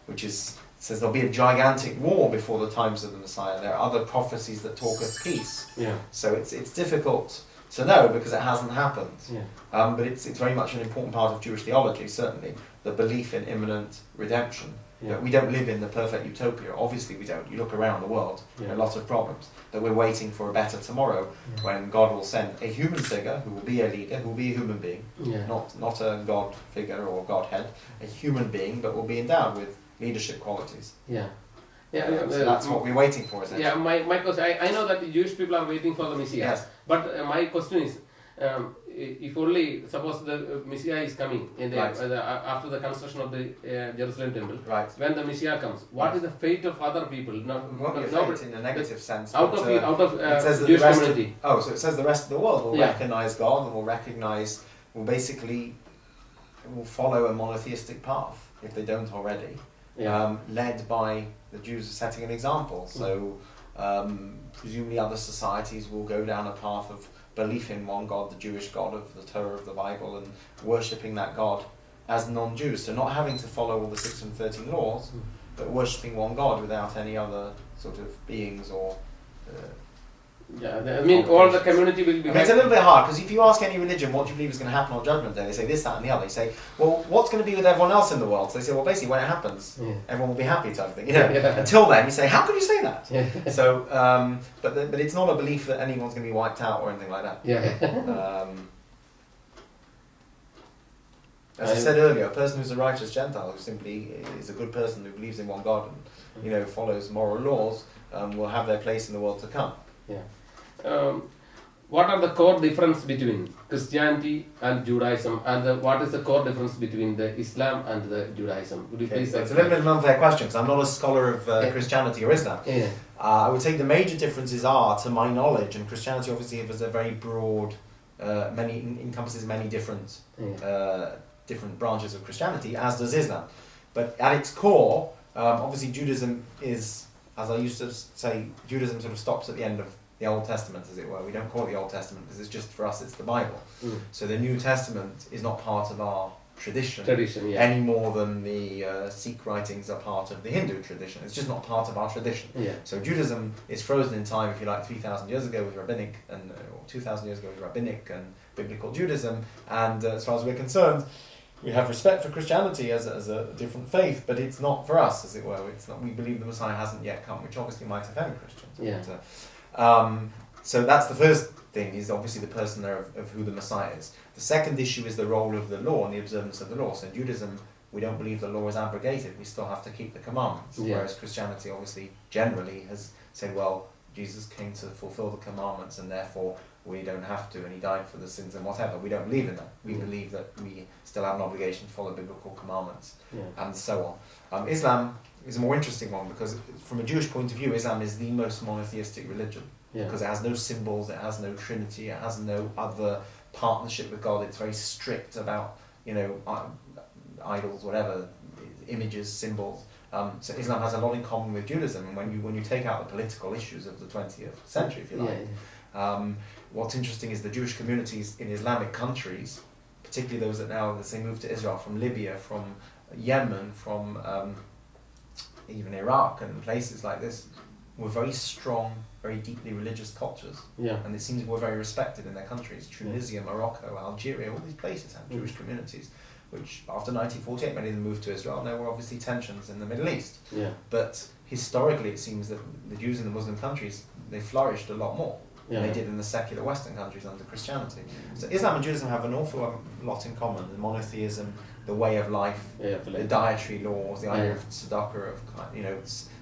which says there'll be a gigantic war before the times of the Messiah. There are other prophecies that talk of peace. Yeah. So it's difficult to know because it hasn't happened. Yeah. But it's very much an important part of Jewish theology, certainly, the belief in imminent redemption. Yeah. That we don't live in the perfect utopia. Obviously we don't. You look around the world, there are lots of problems. That we're waiting for a better tomorrow when God will send a human figure who will be a leader, who will be a human being, not a God figure or Godhead, a human being, but will be endowed with leadership qualities. Yeah. So that's what we're waiting for, isn't it? Yeah, my question, I know that the Jewish people are waiting for the Messiah. Yes. But my question is, if only, suppose the Messiah is coming in the, after the construction of the Jerusalem temple, when the Messiah comes, what is the fate of other people? Won't be a fate in a negative sense. Out of Jewish community. So it says the rest of the world will recognise God and will basically follow a monotheistic path, if they don't already, led by the Jews setting an example. So presumably other societies will go down a path of belief in one God, the Jewish God of the Torah of the Bible, and worshipping that God as non-Jews. So not having to follow all the 613 laws, but worshipping one God without any other sort of beings or... all the community will be... it's a little bit hard, because if you ask any religion what do you believe is going to happen on Judgment Day, they say this, that and the other. You say, well, what's going to be with everyone else in the world? So they say, well, basically when it happens, everyone will be happy type of thing. Until then, you say, how could you say that? So, but it's not a belief that anyone's going to be wiped out or anything like that. As I said earlier, a person who's a righteous Gentile, who simply is a good person who believes in one God and follows moral laws, will have their place in the world to come. What are the core difference between Christianity and Judaism, and what is the core difference between the Islam and the Judaism? Would you please? It's a little bit of an unfair question because I'm not a scholar of Christianity or Islam. I would say the major differences are, to my knowledge, and Christianity obviously has a very broad, encompasses many different branches of Christianity, as does Islam. But at its core, obviously Judaism is, as I used to say, Judaism sort of stops at the end of the Old Testament, as it were. We don't call it the Old Testament because it's just, for us, it's the Bible. So the New Testament is not part of our tradition any more than the Sikh writings are part of the Hindu tradition. It's just not part of our tradition. So Judaism is frozen in time, if you like, 3,000 years ago with rabbinic, or 2,000 years ago with rabbinic and biblical Judaism. And as far as we're concerned, we have respect for Christianity as a different faith, but it's not for us, as it were. It's not. We believe the Messiah hasn't yet come, which obviously might offend Christians. But, so that's the first thing, is obviously the person there of who the Messiah is. The second issue is the role of the law and the observance of the law. So in Judaism, we don't believe the law is abrogated. We still have to keep the commandments. Whereas Christianity obviously generally has said, well, Jesus came to fulfill the commandments and therefore we don't have to, and he died for the sins and whatever. We don't believe in that. We believe that we still have an obligation to follow biblical commandments and so on. Islam is a more interesting one because from a Jewish point of view, Islam is the most monotheistic religion because it has no symbols, it has no trinity, it has no other partnership with God. It's very strict about, idols, whatever, images, symbols. So Islam has a lot in common with Judaism, and when you take out the political issues of the 20th century, if you like, what's interesting is the Jewish communities in Islamic countries, particularly those that now, let's say, moved to Israel from Libya, from Yemen, from even Iraq and places like this, were very strong, very deeply religious cultures. And it seems we're very respected in their countries. Tunisia, Morocco, Algeria, all these places have Jewish communities, which after 1948, many of them moved to Israel, and there were obviously tensions in the Middle East. But historically, it seems that the Jews in the Muslim countries, they flourished a lot more than they did in the secular Western countries under Christianity. So Islam and Judaism have an awful lot in common. The monotheism, the way of life, the dietary laws, the idea of tzedakah,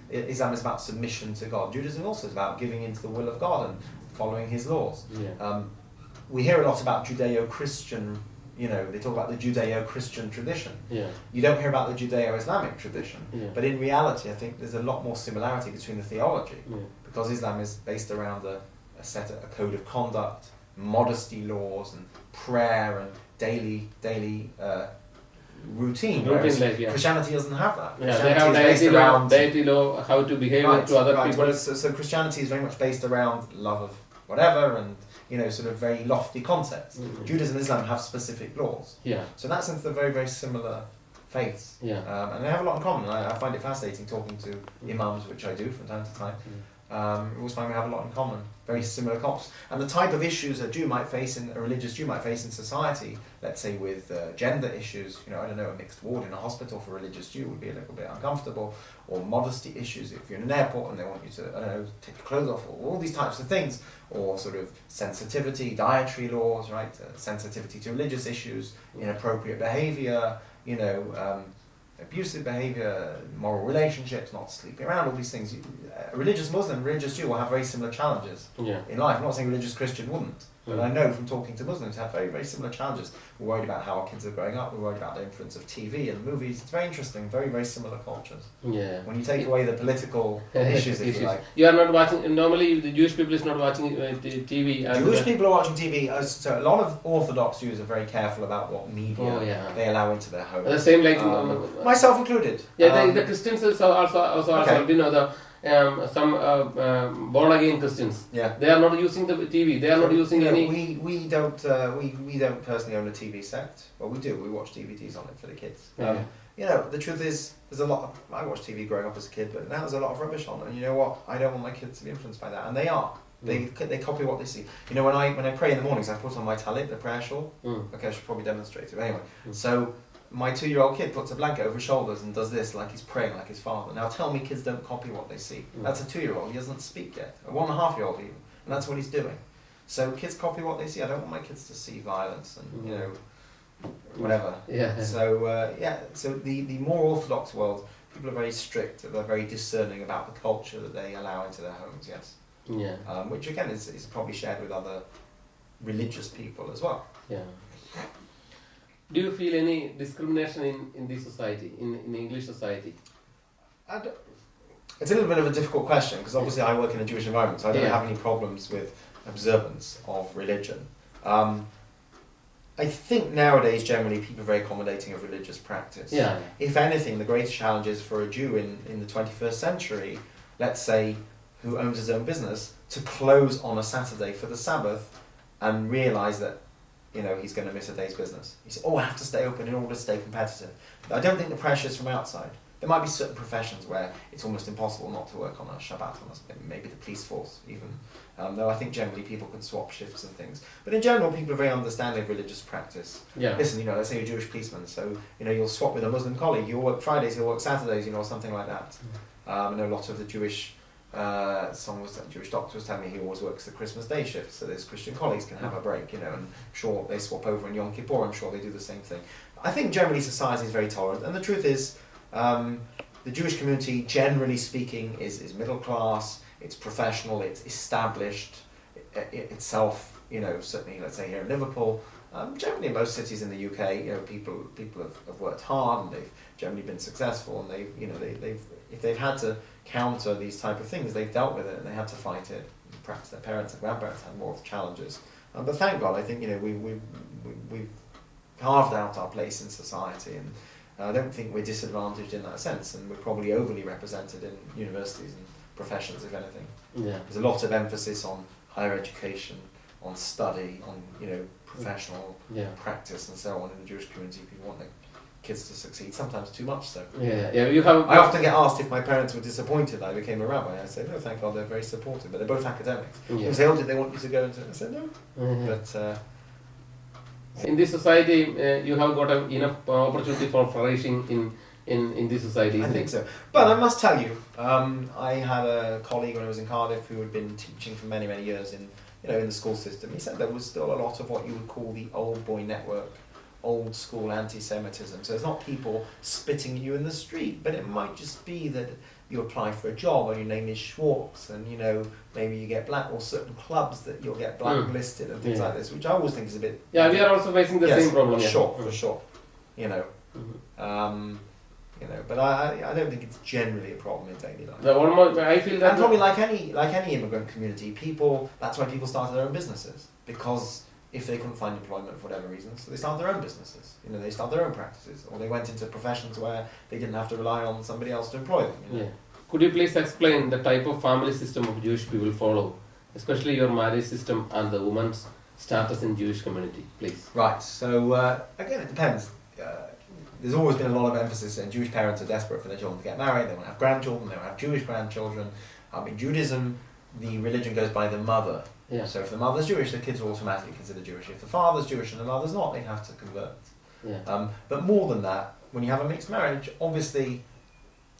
Islam is about submission to God. Judaism also is about giving into the will of God and following his laws. We hear a lot about Judeo-Christian, they talk about the Judeo-Christian tradition. You don't hear about the Judeo-Islamic tradition. But in reality, I think there's a lot more similarity between the theology because Islam is based around a code of conduct, modesty laws, and prayer and daily routine. Christianity doesn't have that. They have deity law, how to behave to other people. So Christianity is very much based around love of whatever and sort of very lofty concepts. Judaism and Islam have specific laws. So in that sense, they're very, very similar faiths. Yeah. And they have a lot in common. I find it fascinating talking to imams, which I do from time to time. I always find we have a lot in common, very similar cultures. And the type of issues a religious Jew might face in society, let's say with gender issues, I don't know, a mixed ward in a hospital for a religious Jew would be a little bit uncomfortable, or modesty issues if you're in an airport and they want you to, I don't know, take your clothes off, or all these types of things, or sort of sensitivity, dietary laws, right, sensitivity to religious issues, inappropriate behaviour, abusive behaviour, moral relationships, not sleeping around, all these things. A religious Muslim, religious Jew will have very similar challenges in life. I'm not saying religious Christian wouldn't, but I know from talking to Muslims have very, very similar challenges. We're worried about how our kids are growing up, we're worried about the influence of TV and movies. It's very interesting, very, very similar cultures. Yeah. When you take away the political issues, if you like. You are not watching, normally the Jewish people is not watching TV. Jewish people are watching TV, so a lot of Orthodox Jews are very careful about what media they allow into their homes. The same like... myself included. Yeah, the Christians also some born again Christians. Yeah. They are not using the TV. They are not using any. We don't personally own a TV set. Well, we do. We watch DVDs on it for the kids. The truth is, there's a lot. I watched TV growing up as a kid, but now there's a lot of rubbish on. And you know what? I don't want my kids to be influenced by that, and they are. They copy what they see. When I pray in the mornings, I put on my talit, the prayer shawl. Okay, I should probably demonstrate it. Anyway, so. My 2-year-old kid puts a blanket over his shoulders and does this like he's praying like his father. Now tell me kids don't copy what they see. That's a 2-year-old, he doesn't speak yet. A 1.5-year-old even. And that's what he's doing. So kids copy what they see. I don't want my kids to see violence and, whatever. Yeah. So the more orthodox world, people are very strict, they're very discerning about the culture that they allow into their homes, yes. Yeah. Which again is probably shared with other religious people as well. Yeah. Do you feel any discrimination in this society, in English society? It's a little bit of a difficult question because obviously I work in a Jewish environment, so I don't have any problems with observance of religion. I think nowadays generally people are very accommodating of religious practice. Yeah. If anything, the greatest challenge is for a Jew in the 21st century, let's say, who owns his own business, to close on a Saturday for the Sabbath and realise that he's going to miss a day's business. He says, I have to stay open in order to stay competitive. I don't think the pressure is from outside. There might be certain professions where it's almost impossible not to work on a Shabbat, maybe the police force even. Though I think generally people can swap shifts and things. But in general, people are very understanding of religious practice. Yeah. Listen, let's say you're a Jewish policeman, so you'll swap with a Muslim colleague. You'll work Fridays, he'll work Saturdays, or something like that. I know a lot of the Jewish Jewish doctor was telling me he always works the Christmas Day shift, so his Christian colleagues can have a break, and sure they swap over in Yom Kippur. I'm sure they do the same thing. I think generally society is very tolerant, and the truth is, the Jewish community, generally speaking, is middle class. It's professional. It's established itself. Certainly, let's say here in Liverpool. Generally, in most cities in the UK, people have worked hard and they've generally been successful, and they've if they've had to counter these type of things, they've dealt with it and they had to fight it. Perhaps their parents and grandparents had more of the challenges, but thank God, I think we've carved out our place in society, and I don't think we're disadvantaged in that sense, and we're probably overly represented in universities and professions, if anything. Yeah. There's a lot of emphasis on higher education, on study, on professional practice and so on in the Jewish community. People want their kids to succeed, sometimes too much so. I often get asked if my parents were disappointed that I became a rabbi. I say, no, thank God, they're very supportive, but they're both academics. They say, did they want you to go into it? I said, no. But in this society, you have got enough opportunity for flourishing in this society. I think so. But I must tell you, I had a colleague when I was in Cardiff who had been teaching for many, many years in the school system. He said there was still a lot of what you would call the old boy network, old school anti-Semitism. So it's not people spitting at you in the street, but it might just be that you apply for a job and your name is Schwartz, and maybe you get black, or certain clubs that you'll get blacklisted and things like this, which I always think is a bit. Yeah, we are also facing the same problem. For sure. But I don't think it's generally a problem in daily life. I feel that, and probably like any immigrant community, that's why people started their own businesses, because if they couldn't find employment for whatever reason, so they started their own businesses. They started their own practices, or they went into professions where they didn't have to rely on somebody else to employ them. Yeah. Could you please explain the type of family system of Jewish people follow, especially your marriage system and the woman's status in Jewish community, please? Right. So again, it depends. there's always been a lot of emphasis, and Jewish parents are desperate for their children to get married. They want to have grandchildren. They want to have Jewish grandchildren. In Judaism, the religion goes by the mother. Yeah. So if the mother's Jewish, the kids are automatically considered Jewish. If the father's Jewish and the mother's not, they have to convert. Yeah. But more than that, when you have a mixed marriage, obviously,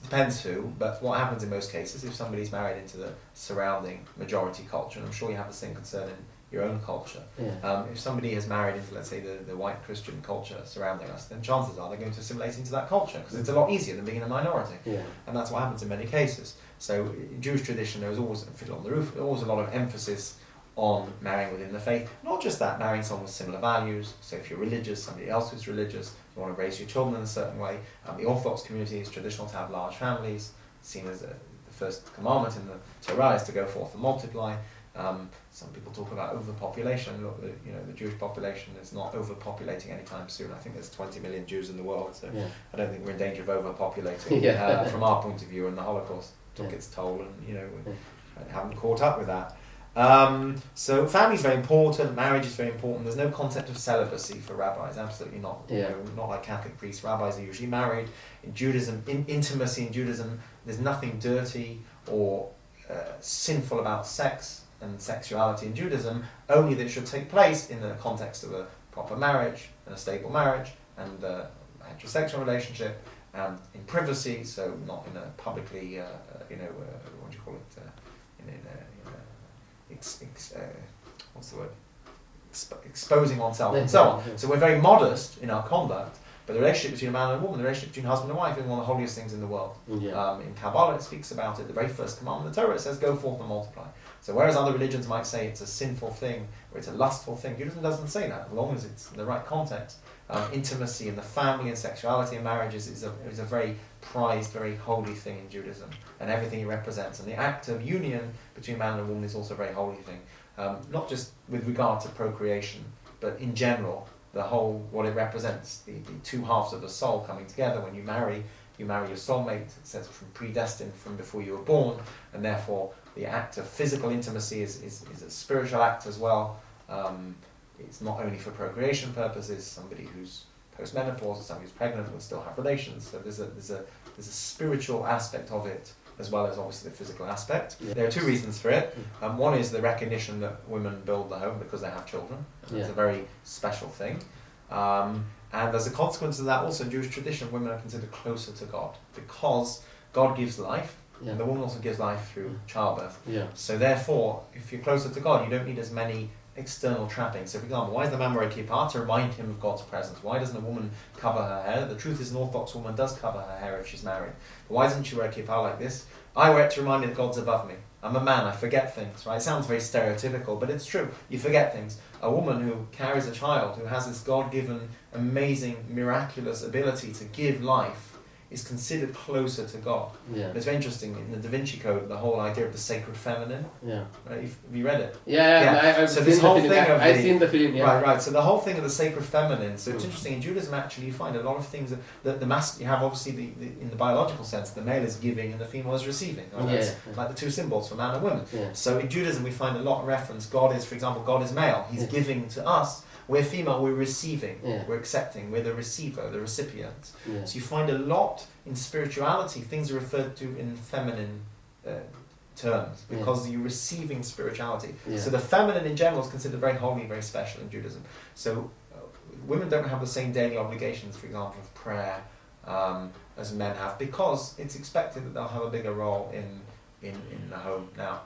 depends who, but what happens in most cases, if somebody's married into the surrounding majority culture, and I'm sure you have the same concern in your own culture, if somebody has married into, let's say, the white Christian culture surrounding us, then chances are they're going to assimilate into that culture, because it's a lot easier than being in a minority. Yeah. And that's what happens in many cases. So in Jewish tradition, there was always, fiddle on the roof, there was always a lot of emphasis on marrying within the faith. Not just that, marrying someone with similar values. So if you're religious, somebody else who's religious, you want to raise your children in a certain way. The Orthodox community is traditional to have large families, seen as the first commandment in the Torah is to go forth and multiply. Some people talk about overpopulation. Look, the Jewish population is not overpopulating anytime soon. I think there's 20 million Jews in the world, so I don't think we're in danger of overpopulating from our point of view. And the Holocaust took its toll, and we haven't caught up with that. So family is very important, marriage is very important. There's no concept of celibacy for rabbis, absolutely not. Not like Catholic priests. Rabbis are usually married. In Judaism, intimacy in Judaism, there's nothing dirty or sinful about sex and sexuality in Judaism, only that it should take place in the context of a proper marriage and a stable marriage and a heterosexual relationship and in privacy, so not in a publicly, what do you call it, what's the word? Exposing oneself and so on. So we're very modest in our conduct, but the relationship between a man and a woman, the relationship between husband and wife, is one of the holiest things in the world. In Kabbalah, it speaks about it. The very first commandment of the Torah, it says, "Go forth and multiply." So whereas other religions might say it's a sinful thing or it's a lustful thing, Judaism doesn't say that, as long as it's in the right context. Intimacy in the family and sexuality and marriage is a very prized, very holy thing in Judaism, and everything it represents. And the act of union between man and woman is also a very holy thing, not just with regard to procreation, but in general, the whole, what it represents, the two halves of the soul coming together. When you marry your soulmate, it says from predestined from before you were born, and therefore the act of physical intimacy is a spiritual act as well. It's not only for procreation purposes. Somebody who's post-menopause or somebody who's pregnant will still have relations. So there's a spiritual aspect of it, as well as obviously the physical aspect. There are two reasons for it. One is the recognition that women build the home because they have children. It's a very special thing. And as a consequence of that, also in Jewish tradition, women are considered closer to God because God gives life, and the woman also gives life through childbirth. So therefore, if you're closer to God, you don't need as many external trappings. So for example, why does the man wear a kippah? To remind him of God's presence. Why doesn't a woman cover her hair? The truth is an Orthodox woman does cover her hair if she's married. But why doesn't she wear a kippah like this? I wear it to remind me that God's above me. I'm a man, I forget things, right? It sounds very stereotypical, but it's true. You forget things. A woman who carries a child, who has this God-given, amazing, miraculous ability to give life, is considered closer to God. It's very interesting, in the Da Vinci Code, the whole idea of the sacred feminine. Right? Have you read it? I've so this whole thing of I've seen the film. Right. So the whole thing of the sacred feminine. So it's interesting in Judaism. Actually, you find a lot of things that the you have obviously in the biological sense, the male is giving and the female is receiving. Right? Like the two symbols for man and woman. So in Judaism, we find a lot of reference. God is, for example, God is male. He's giving to us. We're female, we're receiving, we're accepting, we're the receiver, the recipient. So you find a lot in spirituality, things are referred to in feminine terms, because you're receiving spirituality. So the feminine in general is considered very holy, very special in Judaism. So women don't have the same daily obligations, for example, of prayer as men have, because it's expected that they'll have a bigger role in the home. Now,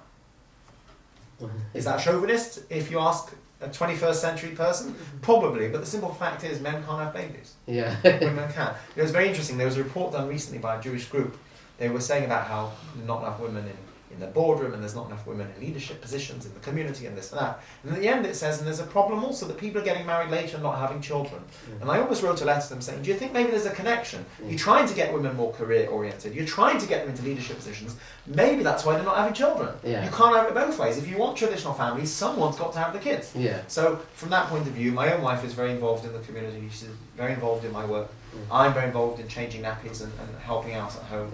is that chauvinist if you ask a 21st century person? Probably, but the simple fact is men can't have babies. Women can. It was very interesting. There was a report done recently by a Jewish group. They were saying about how not enough women in the boardroom, and there's not enough women in leadership positions in the community, and this and that. And at the end it says, and there's a problem also that people are getting married later and not having children. And I almost wrote a letter to them saying, do you think maybe there's a connection? You're trying to get women more career oriented, you're trying to get them into leadership positions, maybe that's why they're not having children. You can't have it both ways. If you want traditional families, someone's got to have the kids. So from that point of view, my own wife is very involved in the community, she's very involved in my work. I'm very involved in changing nappies and helping out at home.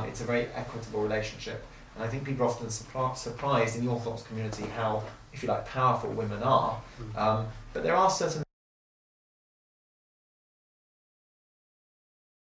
It's a very equitable relationship. And I think people are often surprised in the Orthodox community how, if you like, powerful women are. But there are certain